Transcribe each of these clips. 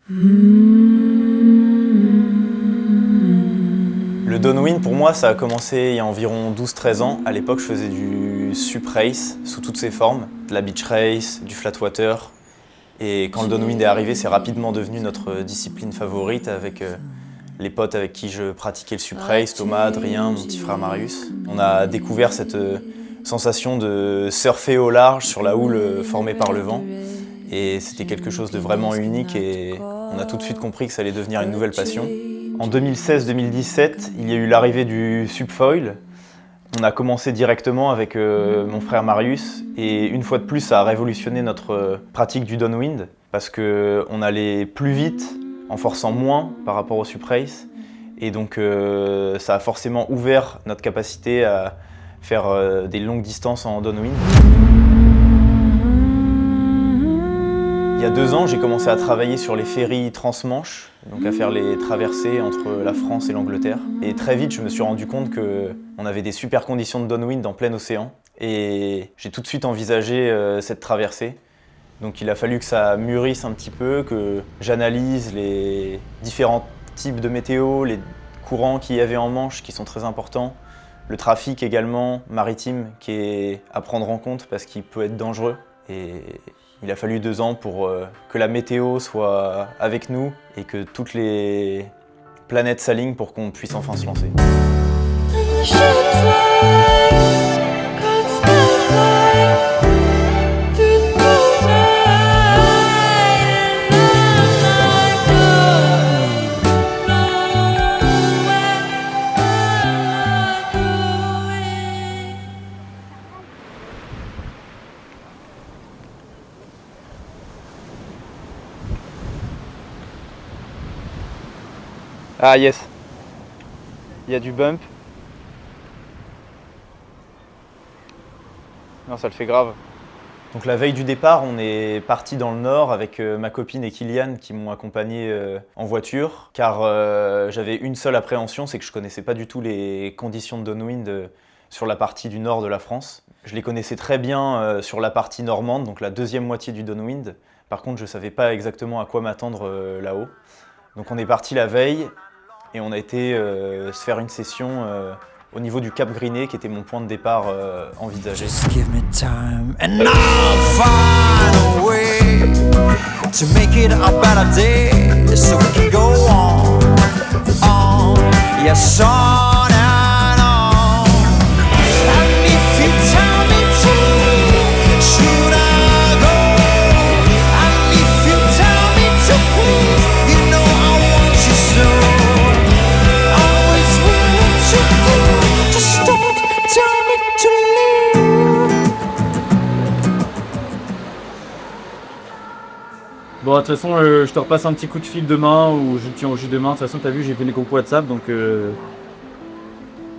Le downwind, pour moi, ça a commencé il y a environ 12-13 ans. À l'époque, je faisais du sup race sous toutes ses formes, de la beach race, du flat water. Et quand le downwind est arrivé, c'est rapidement devenu notre discipline favorite avec les potes avec qui je pratiquais le sup race, Thomas, Adrien, mon petit frère Marius. On a découvert cette sensation de surfer au large sur la houle formée par le vent. Et c'était quelque chose de vraiment unique et on a tout de suite compris que ça allait devenir une nouvelle passion. En 2016-2017, il y a eu l'arrivée du subfoil. On a commencé directement avec mon frère Marius et une fois de plus, ça a révolutionné notre pratique du downwind parce qu'on allait plus vite en forçant moins par rapport au sup race et donc ça a forcément ouvert notre capacité à faire des longues distances en downwind. Il y a 2 ans, j'ai commencé à travailler sur les ferries transmanche, donc à faire les traversées entre la France et l'Angleterre. Et très vite, je me suis rendu compte qu'on avait des super conditions de downwind en plein océan. Et j'ai tout de suite envisagé cette traversée. Donc il a fallu que ça mûrisse un petit peu, que j'analyse les différents types de météo, les courants qu'il y avait en Manche qui sont très importants, le trafic également maritime qui est à prendre en compte parce qu'il peut être dangereux. Et il a fallu 2 ans pour que la météo soit avec nous et que toutes les planètes s'alignent pour qu'on puisse enfin se lancer. Ah yes, il y a du bump. Non, ça le fait grave. Donc la veille du départ, on est parti dans le nord avec ma copine et Kylian qui m'ont accompagné en voiture car j'avais une seule appréhension, c'est que je connaissais pas du tout les conditions de downwind sur la partie du nord de la France. Je les connaissais très bien sur la partie normande, donc la deuxième moitié du downwind. Par contre, je savais pas exactement à quoi m'attendre là-haut. Donc on est parti la veille et on a été se faire une session au niveau du Cap Griné qui était mon point de départ envisagé. Just give me time and I'll find a way to make it a better day so we can go on, yes on and on. And if you tell me to, should I go? And if you tell me to please, you know I want you so. Always willing to do, just don't tell me to leave. Bon, de toute façon, je te repasse un petit coup de fil demain ou je te tiens au jus demain. De toute façon, t'as vu, j'ai fait les groupes WhatsApp donc.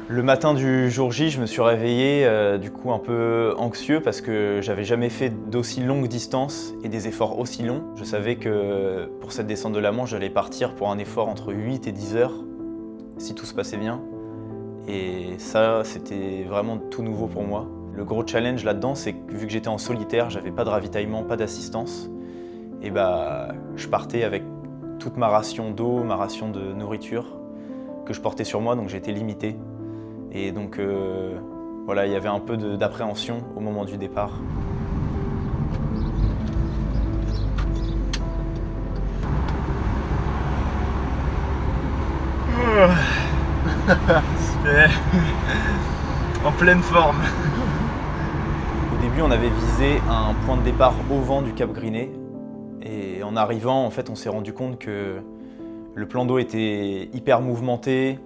Le matin du jour J, je me suis réveillé du coup un peu anxieux parce que j'avais jamais fait d'aussi longue distance et des efforts aussi longs. Je savais que pour cette descente de la Manche, j'allais partir pour un effort entre 8 et 10 heures si tout se passait bien. Et ça, c'était vraiment tout nouveau pour moi. Le gros challenge là-dedans, c'est que vu que j'étais en solitaire, j'avais pas de ravitaillement, pas d'assistance. Et je partais avec toute ma ration d'eau, ma ration de nourriture que je portais sur moi, donc j'étais limité. Et donc voilà, il y avait un peu d'appréhension au moment du départ. Super. En pleine forme. Au début, on avait visé un point de départ au vent du Cap Griné. Et en arrivant, en fait, on s'est rendu compte que le plan d'eau était hyper mouvementé.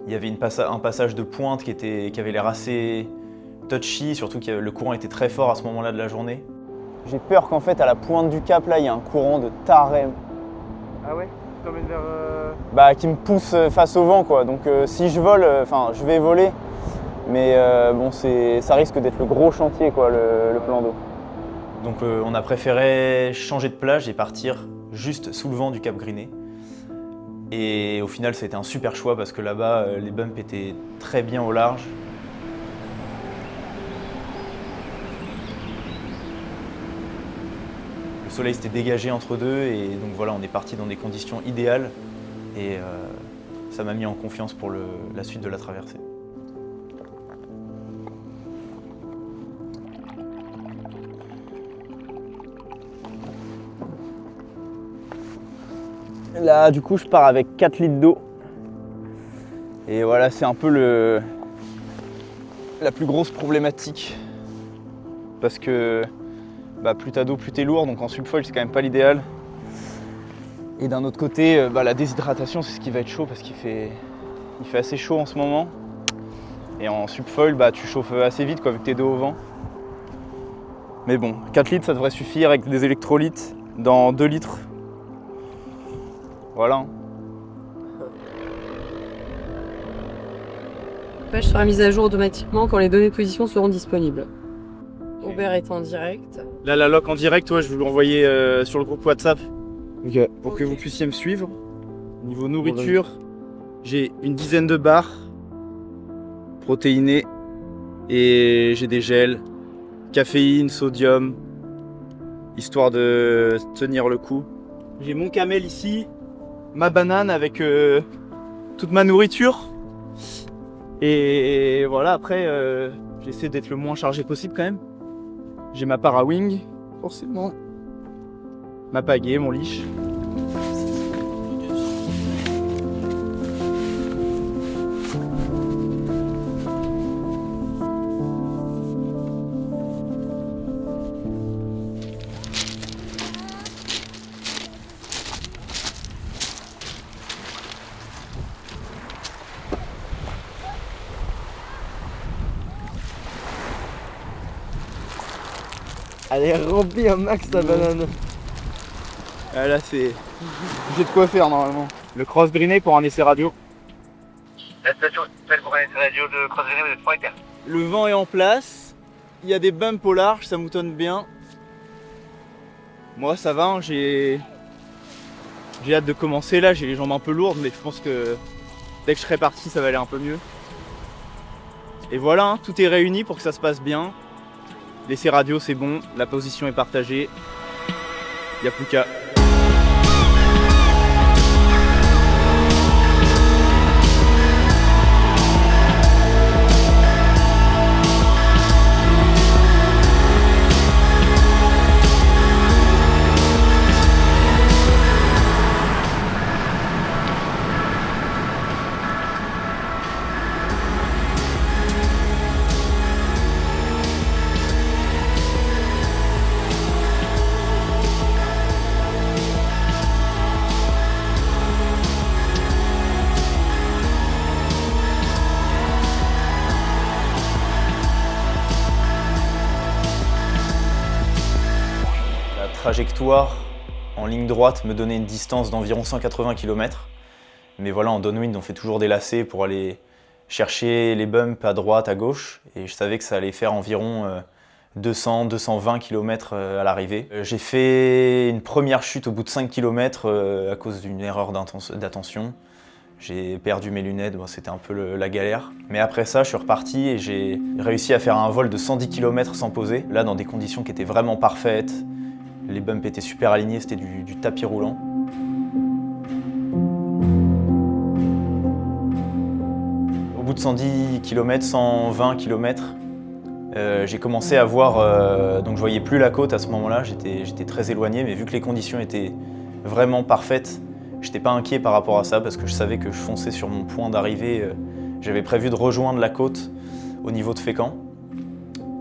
Il y avait un passage de pointe qui avait l'air assez touchy, surtout que le courant était très fort à ce moment-là de la journée. J'ai peur qu'en fait, à la pointe du cap, là, il y a un courant de taré. Ah ouais? Tu t'emmènes vers... Qui me pousse face au vent, quoi. Donc si je vole, je vais voler. Mais bon, ça risque d'être le gros chantier, quoi, le plan d'eau. Donc on a préféré changer de plage et partir juste sous le vent du Cap Griné. Et au final, c'était un super choix parce que là-bas, les bumps étaient très bien au large. Le Le soleil s'était dégagé entre deux et donc voilà, on est parti dans des conditions idéales et ça m'a mis en confiance pour la suite de la traversée. Là, du coup, je pars avec 4 litres d'eau. Et voilà, c'est un peu la plus grosse problématique. Parce que plus t'as d'eau, plus t'es lourd. Donc en subfoil, c'est quand même pas l'idéal. Et d'un autre côté, la déshydratation, c'est ce qui va être chaud parce qu'il fait assez chaud en ce moment. Et en subfoil, tu chauffes assez vite vu que t'es dos au vent. Mais bon, 4 litres, ça devrait suffire avec des électrolytes dans 2 litres. Voilà. La page sera mise à jour automatiquement quand les données de position seront disponibles. Aubert est en direct. Là, la loc en direct, je vais vous l'envoyer sur le groupe WhatsApp pour que vous puissiez me suivre. Niveau nourriture, j'ai une dizaine de barres protéinées et j'ai des gels, caféine, sodium, histoire de tenir le coup. J'ai mon camel ici, ma banane avec toute ma nourriture. Et voilà, après, j'essaie d'être le moins chargé possible quand même. J'ai ma para-wing, forcément. Ma pagaie, mon leash. Elle est remplie un max ta banane. Ah, là, j'ai de quoi faire normalement. Le cross-grainé pour un essai radio. La station celle pour un essai radio de cross-grainé, vous êtes 3 hectares. Le vent est en place. Il y a des bumps au large, ça moutonne bien. Moi, ça va, hein, j'ai hâte de commencer là. J'ai les jambes un peu lourdes, mais je pense que dès que je serai parti, ça va aller un peu mieux. Et voilà, hein, tout est réuni pour que ça se passe bien. L'essai radio, c'est bon, la position est partagée. Il n'y a plus qu'à. Trajectoire en ligne droite me donnait une distance d'environ 180 km. Mais voilà, en downwind, on fait toujours des lacets pour aller chercher les bumps à droite, à gauche. Et je savais que ça allait faire environ 200-220 km à l'arrivée. J'ai fait une première chute au bout de 5 km à cause d'une erreur d'attention. J'ai perdu mes lunettes, c'était un peu la galère. Mais après ça, je suis reparti et j'ai réussi à faire un vol de 110 km sans poser. Là, dans des conditions qui étaient vraiment parfaites. Les bumps étaient super alignés, c'était du tapis roulant. Au bout de 110 km, 120 km, j'ai commencé à voir, donc je voyais plus la côte à ce moment-là, j'étais très éloigné, mais vu que les conditions étaient vraiment parfaites, j'étais pas inquiet par rapport à ça parce que je savais que je fonçais sur mon point d'arrivée. J'avais prévu de rejoindre la côte au niveau de Fécamp.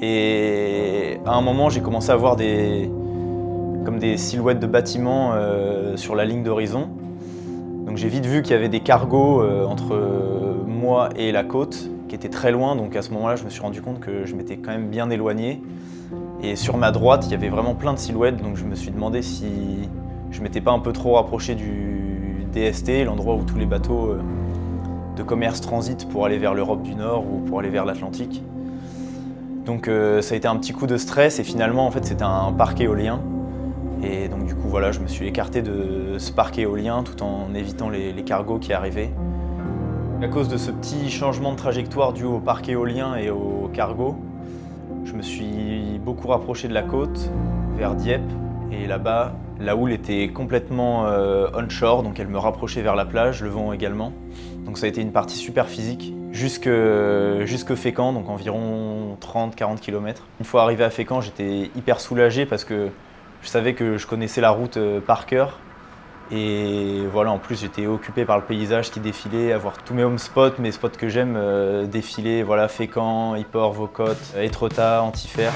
Et à un moment, j'ai commencé à voir comme des silhouettes de bâtiments sur la ligne d'horizon. Donc j'ai vite vu qu'il y avait des cargos entre moi et la côte qui étaient très loin, donc à ce moment-là je me suis rendu compte que je m'étais quand même bien éloigné. Et sur ma droite il y avait vraiment plein de silhouettes, donc je me suis demandé si je m'étais pas un peu trop rapproché du DST, l'endroit où tous les bateaux de commerce transitent pour aller vers l'Europe du Nord ou pour aller vers l'Atlantique. Donc ça a été un petit coup de stress et finalement en fait c'était un parc éolien. Et donc du coup voilà, je me suis écarté de ce parc éolien tout en évitant les cargos qui arrivaient. À cause de ce petit changement de trajectoire dû au parc éolien et au cargo, je me suis beaucoup rapproché de la côte, vers Dieppe, Et là-bas, la houle était complètement onshore, donc elle me rapprochait vers la plage, le vent également. Donc ça a été une partie super physique, jusque Fécamp, donc environ 30-40 km. Une fois arrivé à Fécamp, j'étais hyper soulagé parce que je savais que je connaissais la route par cœur. Et voilà, en plus j'étais occupé par le paysage qui défilait, à voir tous mes home spots, mes spots que j'aime défiler, voilà, Fécamp, Yport, Vaucotte, Étretat, Antifer.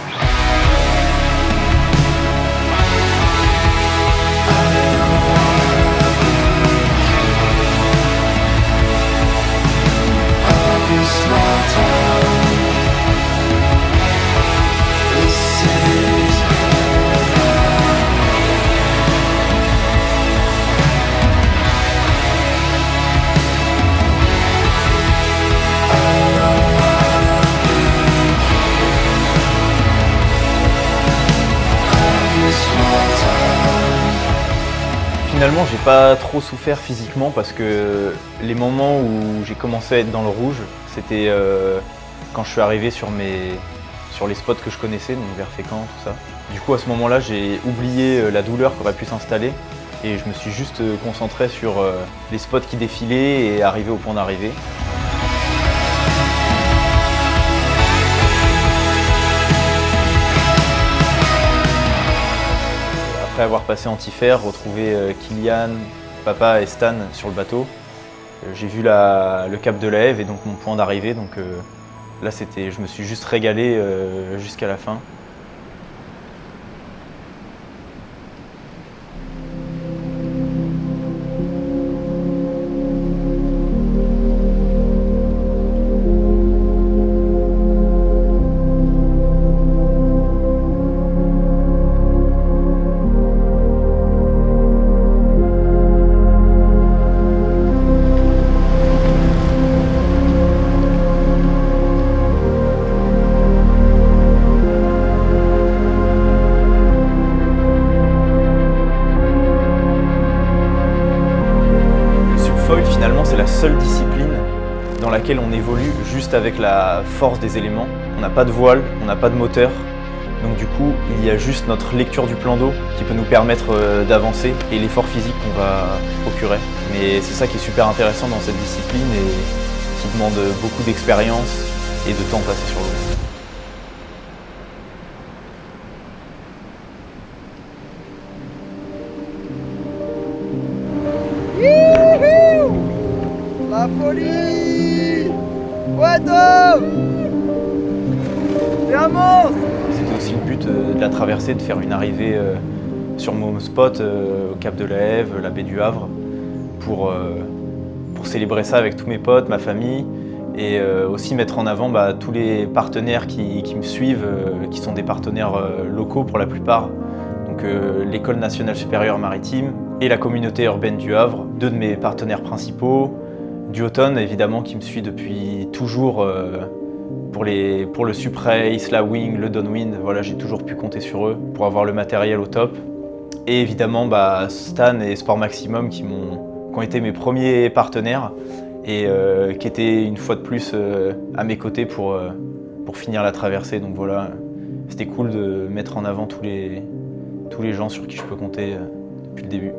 Finalement, j'ai pas trop souffert physiquement parce que les moments où j'ai commencé à être dans le rouge, c'était quand je suis arrivé sur les spots que je connaissais, donc vers Fécamp, tout ça. Du coup, à ce moment-là, j'ai oublié la douleur qui aurait pu s'installer et je me suis juste concentré sur les spots qui défilaient et arriver au point d'arrivée. Après avoir passé Antifer, retrouvé Kylian, papa et Stan sur le bateau, j'ai vu le cap de la Hève et donc mon point d'arrivée. Donc là, je me suis juste régalé jusqu'à la fin. Finalement, c'est la seule discipline dans laquelle on évolue juste avec la force des éléments. On n'a pas de voile, on n'a pas de moteur, donc du coup, il y a juste notre lecture du plan d'eau qui peut nous permettre d'avancer et l'effort physique qu'on va procurer. Mais c'est ça qui est super intéressant dans cette discipline et qui demande beaucoup d'expérience et de temps passé sur l'eau. La folie! Poitou! C'est un monstre! C'était aussi le but de la traversée, de faire une arrivée sur mon spot au cap de la Hève, la baie du Havre, pour célébrer ça avec tous mes potes, ma famille, et aussi mettre en avant tous les partenaires qui me suivent, qui sont des partenaires locaux pour la plupart. Donc l'École nationale supérieure maritime et la communauté urbaine du Havre, deux de mes partenaires principaux. Duotone, évidemment, qui me suit depuis toujours pour le Suprace, la Wing, le Downwind. Voilà, j'ai toujours pu compter sur eux pour avoir le matériel au top. Et évidemment, Stan et Sport Maximum qui ont été mes premiers partenaires et qui étaient une fois de plus à mes côtés pour finir la traversée. Donc voilà, c'était cool de mettre en avant tous les gens sur qui je peux compter depuis le début.